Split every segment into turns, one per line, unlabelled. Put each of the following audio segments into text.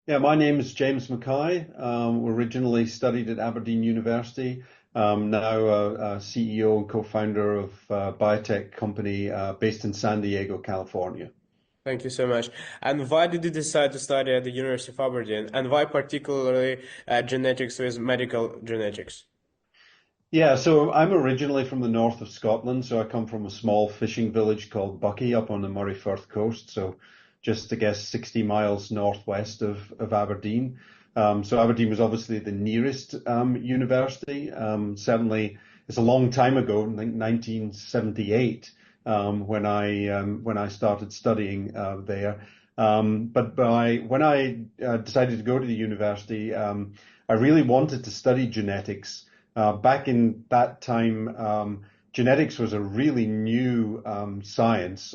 Yeah, my name is James Mackay. Originally studied at Aberdeen University. Now a CEO and co-founder of a biotech company based in San Diego, California.
Thank you so much. And why did you decide to study at the University of Aberdeen? And why particularly genetics with medical genetics?
Yeah, so I'm originally from the north of Scotland. So I come from a small fishing village called Buckie up on the Murray Firth coast. So just, I guess, 60 miles northwest of Aberdeen. So Aberdeen was obviously the nearest university. Certainly, it's a long time ago, I think 1978, when I started studying there. When I decided to go to the university, I really wanted to study genetics. Back in that time, genetics was a really new science.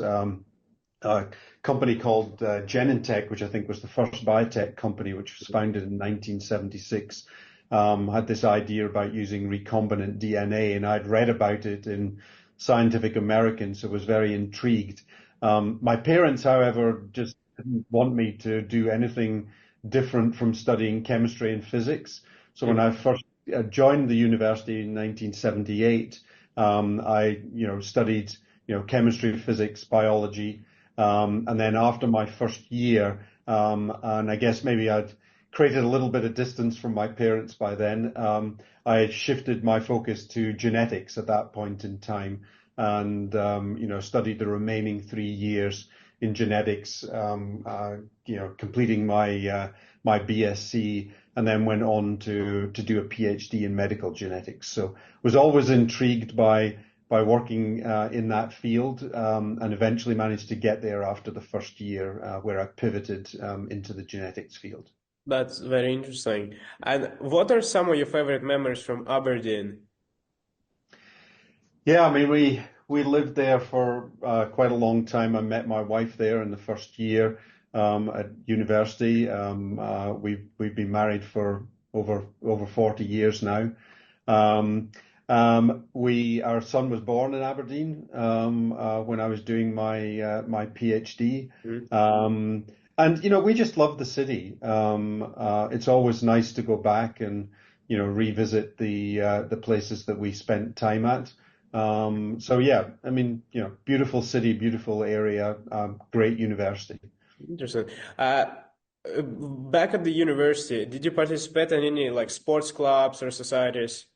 A company called Genentech, which I think was the first biotech company, which was founded in 1976, had this idea about using recombinant DNA, and I'd read about it in Scientific American, so was very intrigued. My parents, however, just didn't want me to do anything different from studying chemistry and physics. So when I first joined the university in 1978, I, studied, chemistry, physics, biology. And then after my first year, and I guess maybe I'd created a little bit of distance from my parents by then, I shifted my focus to genetics at that point in time and, studied the remaining 3 years in genetics, completing my BSc and then went on to do a PhD in medical genetics. So was always intrigued by working in that field and eventually managed to get there after the first year where I pivoted into the genetics field.
That's very interesting. And what are some of your favorite memories from Aberdeen?
Yeah, I mean we lived there for quite a long time. I met my wife there in the first year at university. We've been married for over 40 years now. Um, our son was born in Aberdeen when I was doing my PhD.
Mhm.
And we just love the city. It's always nice to go back and revisit the places that we spent time at. So yeah, I mean, beautiful city, beautiful area, great university.
Interesting. Back at the university, did you participate in any like sports clubs or societies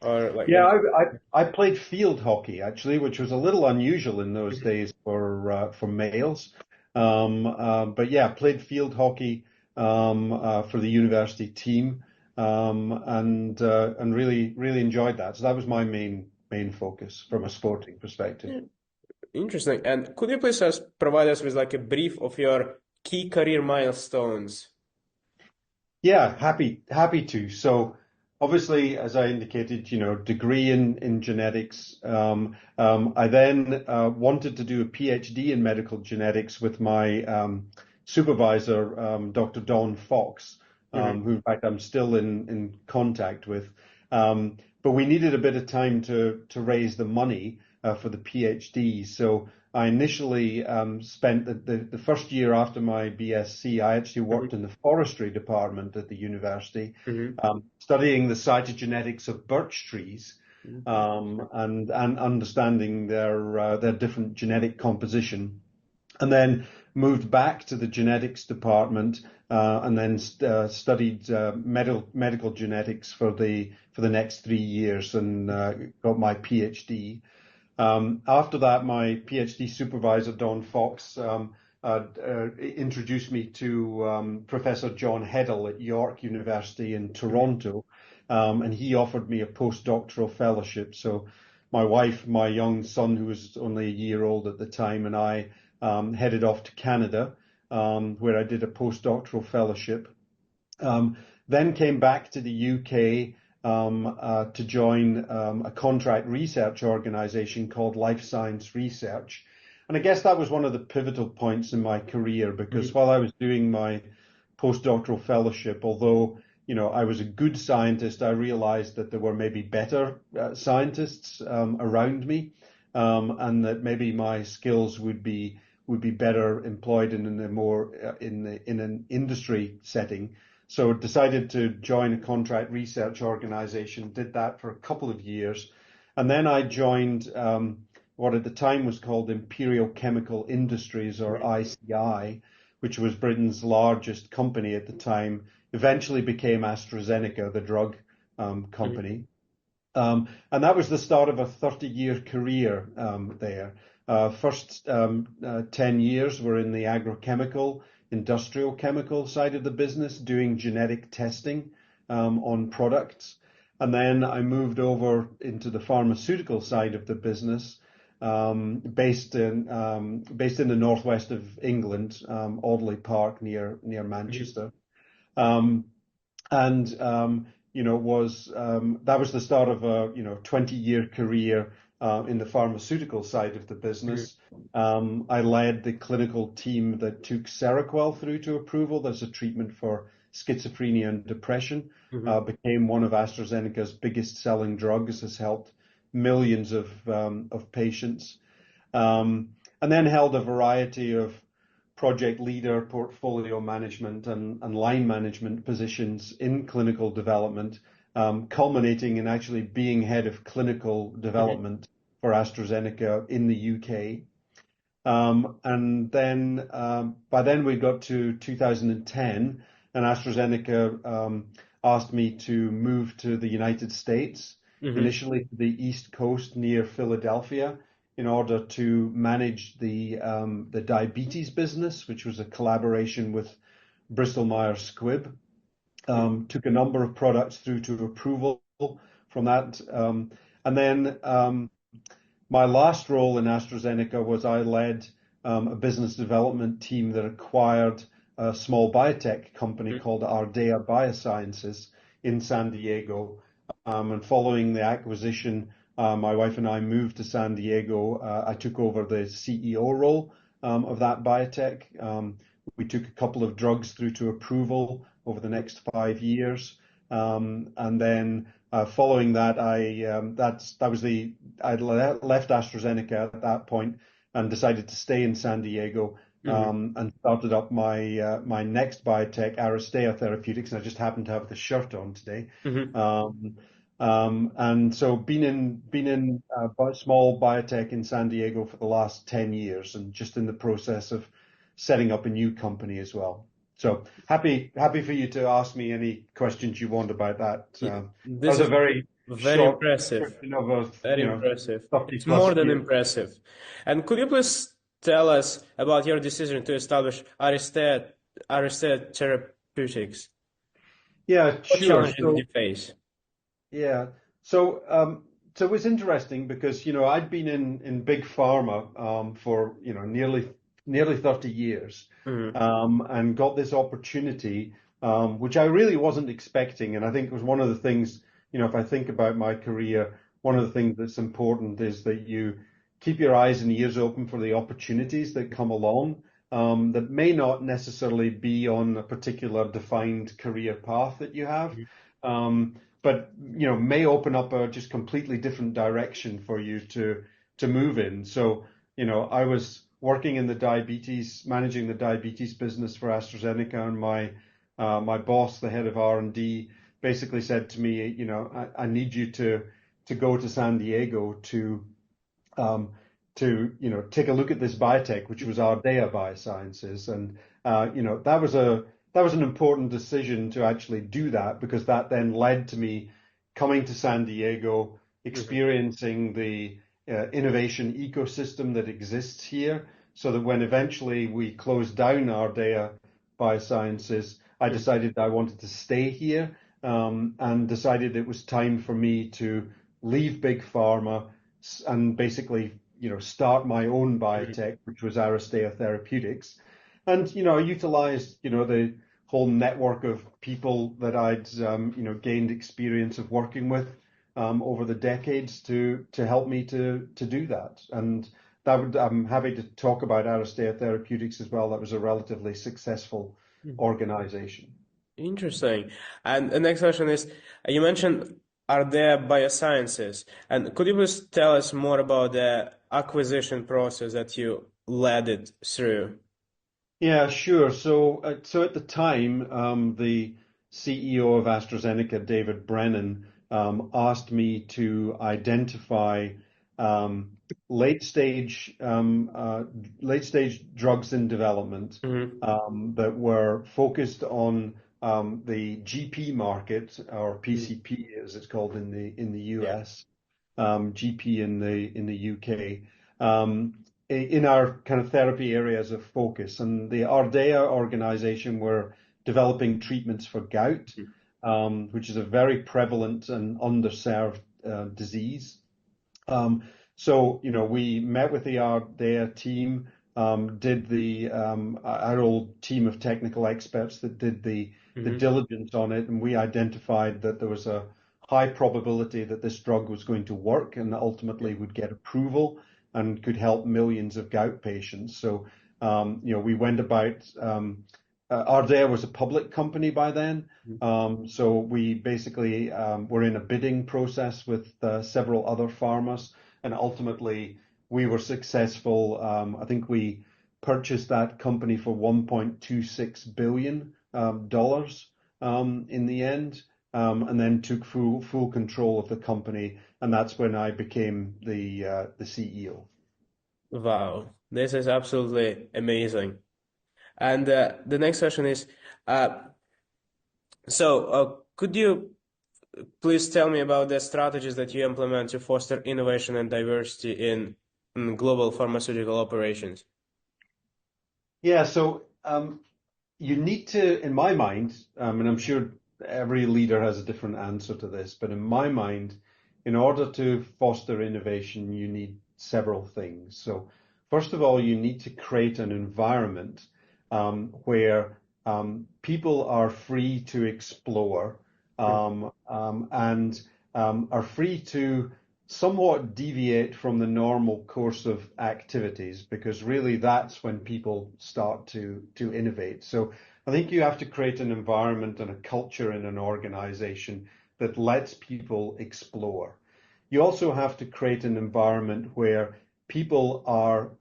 or like
Yeah,
any?
I played field hockey actually, which was a little unusual in those days for males. But yeah, played field hockey for the university team and really enjoyed that. So that was my main focus from a sporting perspective.
Interesting. And could you please just provide us with like a brief of your key career milestones?
Yeah, happy to. So obviously, as I indicated, degree in genetics. I then wanted to do a PhD in medical genetics with my supervisor, Dr. Don Fox,
Mhm.
who in fact I'm still in contact with. But we needed a bit of time to raise the money for the PhD. So I initially spent the first year after my BSc, I actually worked
Mhm.
in the forestry department at the university,
Mhm.
studying the cytogenetics of birch trees
Mhm.
and understanding their different genetic composition and then moved back to the genetics department and then studied medical genetics for the next 3 years and got my PhD. After that, my PhD supervisor, Don Fox, introduced me to Professor John Heddle at York University in
Mhm.
Toronto, and he offered me a postdoctoral fellowship. So my wife, my young son, who was only a year old at the time, and I headed off to Canada, where I did a postdoctoral fellowship. Um, then came back to the UK to join a contract research organization called Life Science Research. And I guess that was one of the pivotal points in my career because
Mhm.
while I was doing my postdoctoral fellowship, although I was a good scientist, I realized that there were maybe better scientists around me, and that maybe my skills would be would be better employed in a more in an industry setting. So decided to join a contract research organization, did that for a couple of years. And then I joined what at the time was called Imperial Chemical Industries, or ICI, which was Britain's largest company at the time, eventually became AstraZeneca, the drug company. And that was the start of a 30-year career there. First 10 years were in the agrochemical, industrial chemical side of the business, doing genetic testing on products. And then I moved over into the pharmaceutical side of the business, based in the northwest of England, Audley Park near Manchester. Um, and was that was the start of a 20-year career in the pharmaceutical side of the business. I led the clinical team that took Seroquel through to approval. That's a treatment for schizophrenia and depression. Became one of AstraZeneca's biggest selling drugs. Has helped millions of patients, and then held a variety of project leader, portfolio management, and line management positions in clinical development, culminating in actually being head of clinical development for AstraZeneca in the UK. And then by then we got to 2010, and AstraZeneca asked me to move to the United States, initially to the East Coast near Philadelphia, in order to manage the diabetes business, which was a collaboration with Bristol Myers Squibb. Took a number of products through to approval from that. And then my last role in AstraZeneca was I led a business development team that acquired a small biotech company called Ardea Biosciences in San Diego. And following the acquisition, my wife and I moved to San Diego. I took over the CEO role of that biotech. We took a couple of drugs through to approval over the next 5 years, and then following that, I left AstraZeneca at that point and decided to stay in San Diego, and started up my next biotech, Aristea Therapeutics, and I just happened to have the shirt on today. And so been in small biotech in San Diego for the last 10 years, and just in the process of setting up a new company as well. So happy for you to ask me any questions you want about that. That
This
was a
is
very
very
short
impressive.
description of a
Very impressive.
30
It's
plus
more than
years.
impressive. And could you please tell us about your decision to establish Aristea Therapeutics?
Yeah,
What
sure.
challenges did you face?
Yeah. So it was interesting because, I'd been in big pharma for, nearly 30 years, and got this opportunity, which I really wasn't expecting. And I think it was one of the things, if I think about my career, one of the things that's important is that you keep your eyes and ears open for the opportunities that come along, that may not necessarily be on a particular defined career path that you have. But may open up a just completely different direction for you to move in. So I was working in managing the diabetes business for AstraZeneca, and my boss, the head of R&D, basically said to me, I need you to go to San Diego to take a look at this biotech, which was Ardea Biosciences, and that was an important decision to actually do that, because that then led to me coming to San Diego, experiencing the innovation ecosystem that exists here, so that when eventually we closed down Ardea Biosciences, I decided I wanted to stay here, and decided it was time for me to leave big pharma and basically, start my own biotech, which was Aristea Therapeutics. And, I utilized, the whole network of people that I'd, gained experience of working with over the decades to help me to do that. And I'm happy to talk about Aristea Therapeutics as well. That was a relatively successful organization.
Interesting. And the next question is, you mentioned Ardea Biosciences, and could you please tell us more about the acquisition process that you led it through?
Yeah, sure. So at the time, the CEO of AstraZeneca, David Brennan, asked me to identify um, late stage late stage drugs in development
Hmm.
that were focused on the GP market, or
Hmm.
PCP as it's called in the
Yeah.
US, GP in the UK. In our kind of therapy areas of focus. And the Ardea organization were developing treatments for gout, which is a very prevalent and underserved disease. Um, we met with the Ardea team, did our old team of technical experts that did the
Hmm.
diligence on it, and we identified that there was a high probability that this drug was going to work and ultimately would get approval and could help millions of gout patients. We went about, Ardea was a public company by then. So we basically were in a bidding process with several other pharmas, and ultimately we were successful. I think we purchased that company for $1.26 billion dollars in the end, and then took full control of the company, and that's when I became the CEO.
Wow, this is absolutely amazing. And the next question is, uh, could you please tell me about the strategies that you implement to foster innovation and diversity in global pharmaceutical operations?
Yeah, you need to, in my mind, and I'm sure every leader has a different answer to this, but in my mind, in order to foster innovation, you need several things. So, first of all, you need to create an environment where people are free to explore and are free to somewhat deviate from the normal course of activities, because really that's when people start to innovate. So I think you have to create an environment and a culture in an organization that lets people explore. You also have to create an environment where people are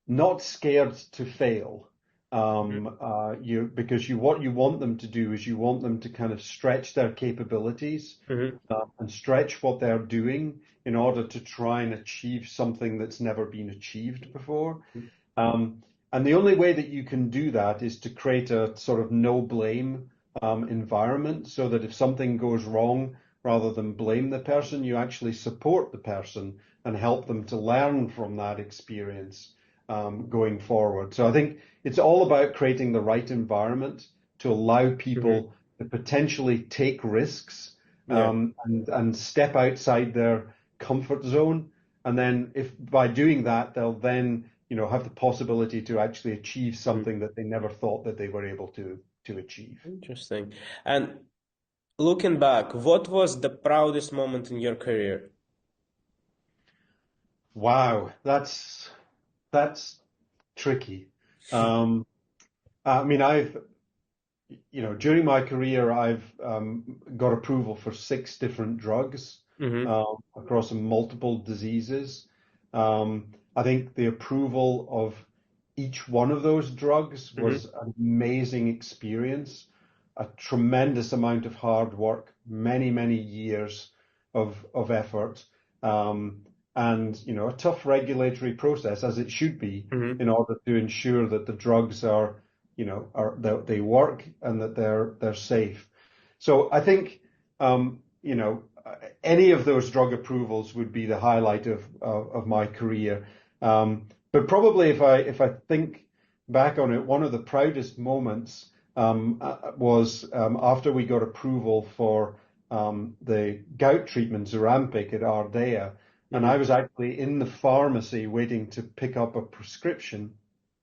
not scared to fail. Because what you want them to do is you want them to kind of stretch their capabilities
Hmm.
and stretch what they're doing in order to try and achieve something that's never been achieved before. Um, and the only way that you can do that is to create a sort of no blame environment, so that if something goes wrong, rather than blame the person, you actually support the person and help them to learn from that experience going forward. So I think it's all about creating the right environment to allow
Hmm.
people to potentially take risks
Yeah.
and step outside their comfort zone. And then if by doing that, they'll then, have the possibility to actually achieve
Mhm.
something that they never thought that they were able to achieve.
Interesting. And looking back, what was the proudest moment in your career?
Wow, that's tricky. Um, I mean, during my career, I've got approval for 6 different drugs
Hmm.
across multiple diseases. I think the approval of each one of those drugs
Hmm.
was an amazing experience, a tremendous amount of hard work, many, many years of effort, and a tough regulatory process, as it should be,
Hmm.
in order to ensure that the drugs that they work and that they're safe. So I think any of those drug approvals would be the highlight of my career. But probably if I think back on it, one of the proudest moments was after we got approval for the gout treatment Zurampic at Ardea, and I
Hmm.
was actually in the pharmacy waiting to pick up a prescription.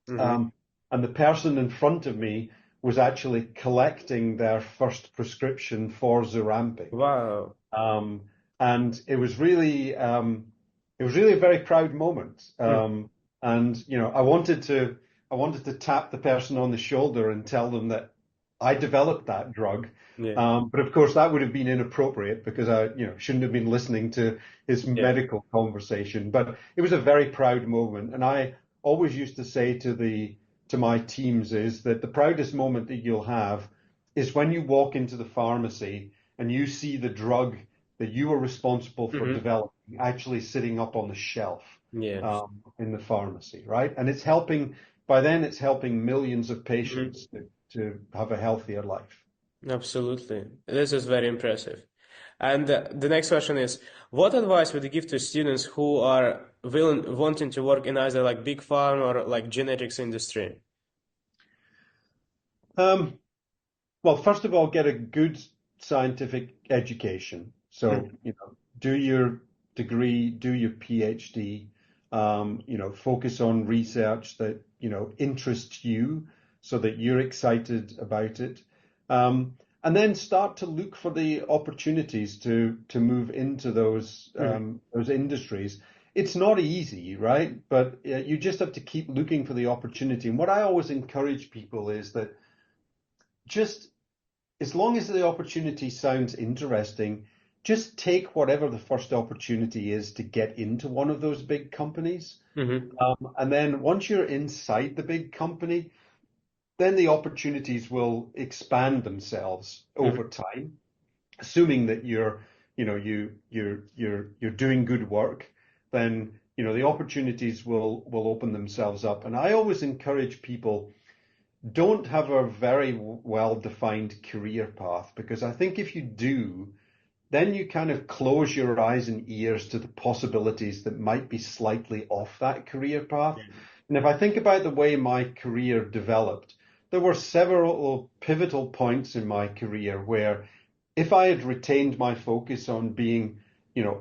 Hmm.
Um, and the person in front of me was actually collecting their first prescription for Zurampic.
Wow.
Um, and it was really a very proud moment.
Mm.
And I wanted to tap the person on the shoulder and tell them that I developed that drug.
Yeah.
But of course that would have been inappropriate because I, shouldn't have been listening to his
Yeah.
medical conversation. But it was a very proud moment, and I always used to say to my teams is that the proudest moment that you'll have is when you walk into the pharmacy and you see the drug that you were responsible for
Hmm.
developing actually sitting up on the shelf
Yes.
in the pharmacy, right? And it's helping, by then it's helping millions of
Hmm.
patients to have a healthier life.
Absolutely. This is very impressive. And the next question is, what advice would you give to students who are wanting to work in either like big pharma or like genetics industry?
Um, Well, first of all, get a good scientific education. So,
Mhm.
do your degree, do your PhD, focus on research that, interests you so that you're excited about it. And then start to look for the opportunities to move into
Mhm.
those industries. It's not easy, right? But you just have to keep looking for the opportunity. And what I always encourage people is that just as long as the opportunity sounds interesting, just take whatever the first opportunity is to get into one of those big companies.
Mhm.
And then once you're inside the big company, then the opportunities will expand themselves
Mhm.
over time, assuming that you're doing good work, then the opportunities will open themselves up. And I always encourage people don't have a very well-defined career path because I think if you do, then you kind of close your eyes and ears to the possibilities that might be slightly off that career path. And if I think about the way my career developed, there were several pivotal points in my career where if I had retained my focus on being,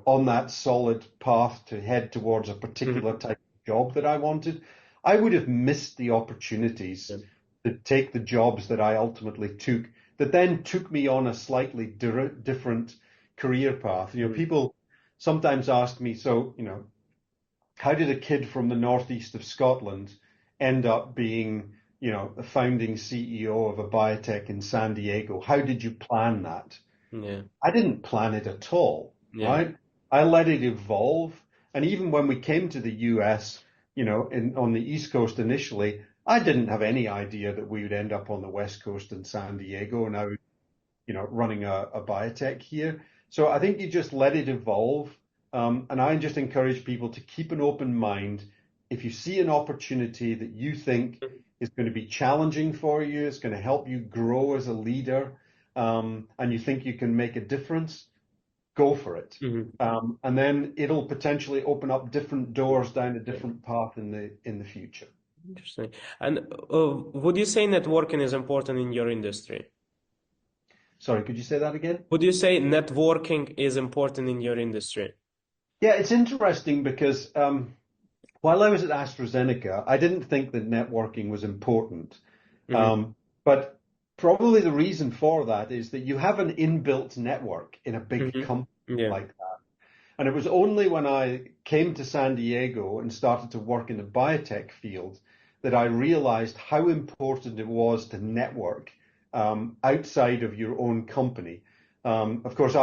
on that solid path to head towards a particular
Mhm.
type of job that I wanted, I would have missed the opportunities
Yeah.
to take the jobs that I ultimately took that then took me on a slightly different career path.
Mhm.
People sometimes ask me, so, how did a kid from the northeast of Scotland end up being, the founding CEO of a biotech in San Diego? How did you plan that?
Yeah.
I didn't plan it at all,
Yeah.
right? I let it evolve. And even when we came to the US, on the East Coast initially, I didn't have any idea that we would end up on the West Coast in San Diego and I would, running a biotech here. So I think you just let it evolve. And I just encourage people to keep an open mind. If you see an opportunity that you think is going to be challenging for you, it's going to help you grow as a leader, and you think you can make a difference, go for it.
Mhm.
And then it'll potentially open up different doors down a
Yeah.
different path in the future.
Interesting. And would you say networking is important in your industry?
Sorry, could you say that again?
Would you say networking is important in your industry?
Yeah, it's interesting because while I was at AstraZeneca, I didn't think that networking was important.
Hmm.
But probably the reason for that is that you have an inbuilt network in a big
Hmm.
company
Yeah.
like that. And it was only when I came to San Diego and started to work in the biotech field that I realized how important it was to network outside of your own company. Of course,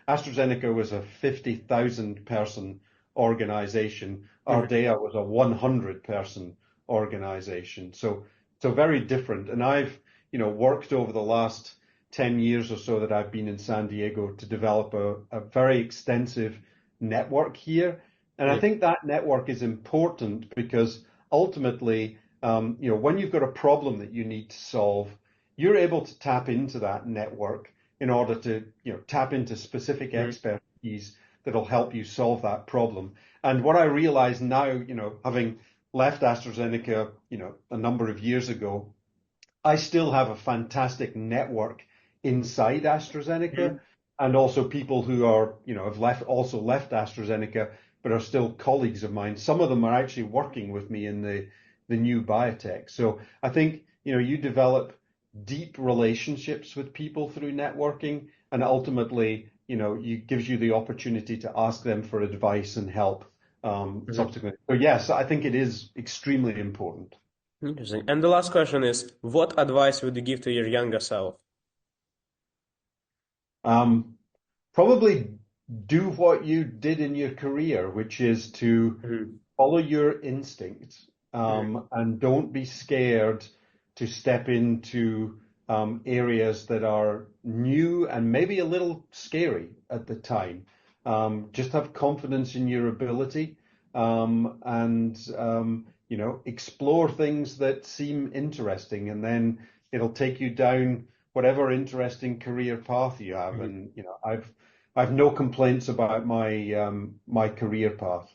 AstraZeneca was a 50,000 person organization.
Hmm.
Ardea was a 100 person organization. So very different. And I've, worked over the last 10 years or so that I've been in San Diego to develop a very extensive network here. And I
Yeah.
think that network is important because ultimately, when you've got a problem that you need to solve, you're able to tap into that network in order to, tap into specific
Mhm.
expertise that'll help you solve that problem. And what I realize now, having left AstraZeneca, a number of years ago, I still have a fantastic network inside AstraZeneca
Mhm.
and also people who are, have left AstraZeneca, but are still colleagues of mine. Some of them are actually working with me in the new biotech. So I think, you develop deep relationships with people through networking and ultimately, it gives you the opportunity to ask them for advice and help
Mhm.
subsequently. So yes, I think it is extremely important.
Interesting. And the last question is, what advice would you give to your younger self?
Um, Probably do what you did in your career, which is to
Mhm.
follow your instinct,
Hmm.
and don't be scared to step into areas that are new and maybe a little scary at the time. Just have confidence in your ability, and explore things that seem interesting, and then it'll take you down whatever interesting career path you have.
Hmm.
And I've no complaints about my career path.